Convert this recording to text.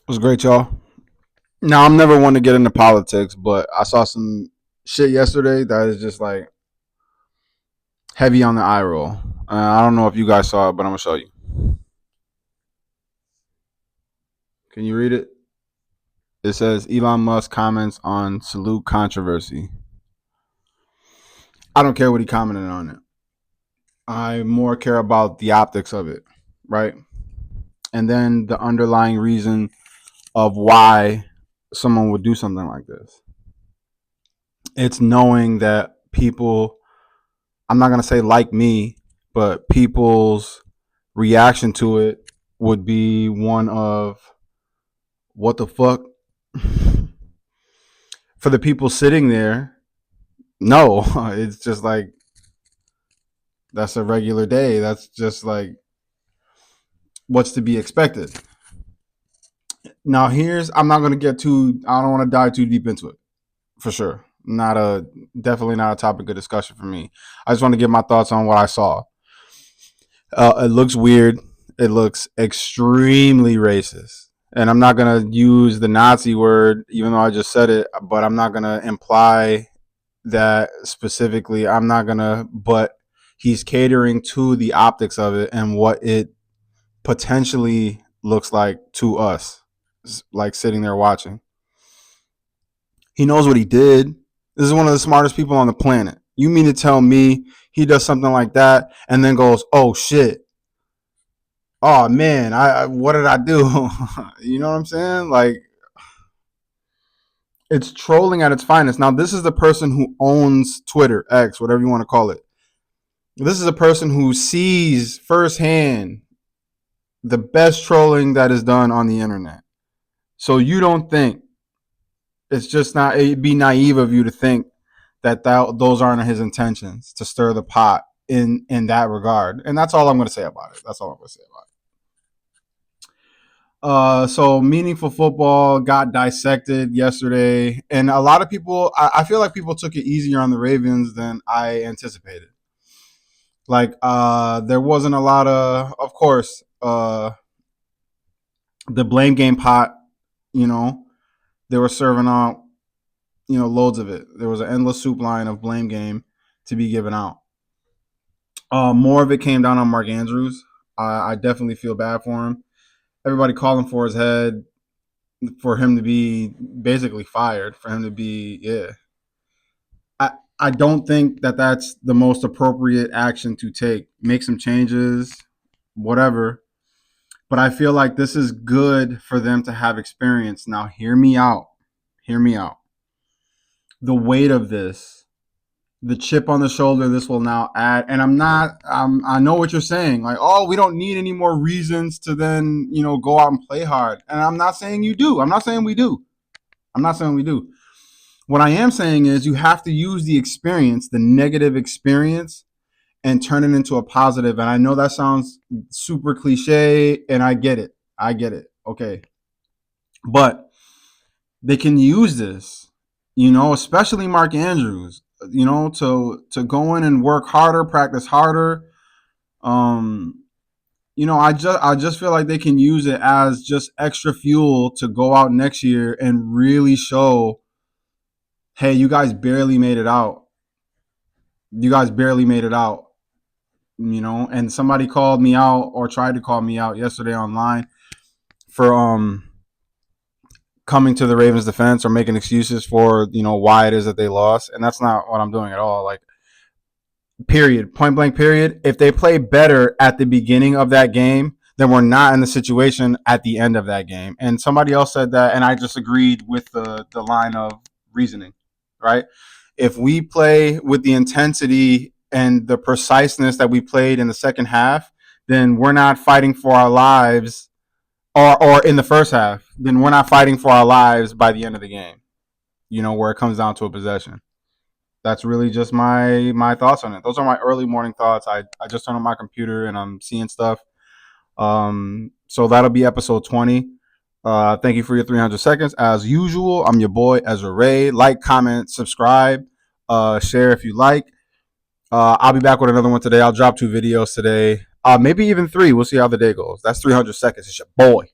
Was great, y'all. Now, I'm never one to get into politics, but I saw some shit yesterday that is just like heavy on the eye roll. I don't know if you guys saw it, but I'm gonna show you. Can you read it? It says Elon Musk comments on salute controversy. I don't care what he commented on it. I more care about the optics of it, right? And then the underlying reason of why someone would do something like this. It's knowing that people, I'm not going to say like me, but people's reaction to it would be one of what the fuck. For the people sitting there, no, it's just like that's a regular day. That's just like what's to be expected. Now, I'm not going to get too, I don't want to dive too deep into it for sure. Definitely not a topic of discussion for me. I just want to give my thoughts on what I saw. It looks weird. It looks extremely racist. And I'm not going to use the Nazi word, even though I just said it, but I'm not going to imply that specifically. But he's catering to the optics of it and what it potentially looks like to us, like sitting there watching. He knows what he did. This is one of the smartest people on the planet. You mean to tell me he does something like that and then goes, "Oh shit, oh man, I what did I do?" You know what I'm saying? Like, it's trolling at its finest. Now, this is the person who owns Twitter, X, whatever you want to call it. This is a person who sees firsthand the best trolling that is done on the internet. So you don't think it's just not, it'd be naive of you to think that those aren't his intentions to stir the pot in that regard. And that's all I'm going to say about it. That's all I'm going to say about it. So meaningful football got dissected yesterday, and a lot of people. I feel like people took it easier on the Ravens than I anticipated. Like, there wasn't a lot of course, the blame game pot. You know, they were serving out, loads of it. There was an endless soup line of blame game to be given out. More of it came down on Mark Andrews. I definitely feel bad for him. Everybody calling for his head, for him to be basically fired, for him to be, yeah. I don't think that that's the most appropriate action to take. Make some changes, whatever. But I feel like this is good for them to have experience. Now, hear me out. Hear me out. The weight of this, the chip on the shoulder this will now add, and I know what you're saying, like, oh, we don't need any more reasons to then go out and play hard, and I'm not saying you do. I'm not saying we do. What I am saying is you have to use the experience, the negative experience, and turn it into a positive. And I know that sounds super cliche, and I get it. Okay, but they can use this, especially Mark Andrews, to go in and work harder, practice harder. Um, I just feel like they can use it as just extra fuel to go out next year and really show, hey, you guys barely made it out. You guys barely made it out. And somebody called me out or tried to call me out yesterday online for coming to the Ravens defense or making excuses for, why it is that they lost. And that's not what I'm doing at all. Like, period, point blank period. If they play better at the beginning of that game, then we're not in the situation at the end of that game. And somebody else said that, and I just agreed with the line of reasoning, right? If we play with the intensity and the preciseness that we played in the second half, then we're not fighting for our lives, or in the first half, then we're not fighting for our lives by the end of the game, where it comes down to a possession. That's really just my thoughts on it. Those are my early morning thoughts. I just turned on my computer and I'm seeing stuff. So that'll be episode 20. Thank you for your 300 seconds. As usual, I'm your boy, Ezra Ray. Like, comment, subscribe, share if you like. I'll be back with another one today. I'll drop 2 videos today. Maybe even 3. We'll see how the day goes. That's 300 seconds. It's your boy.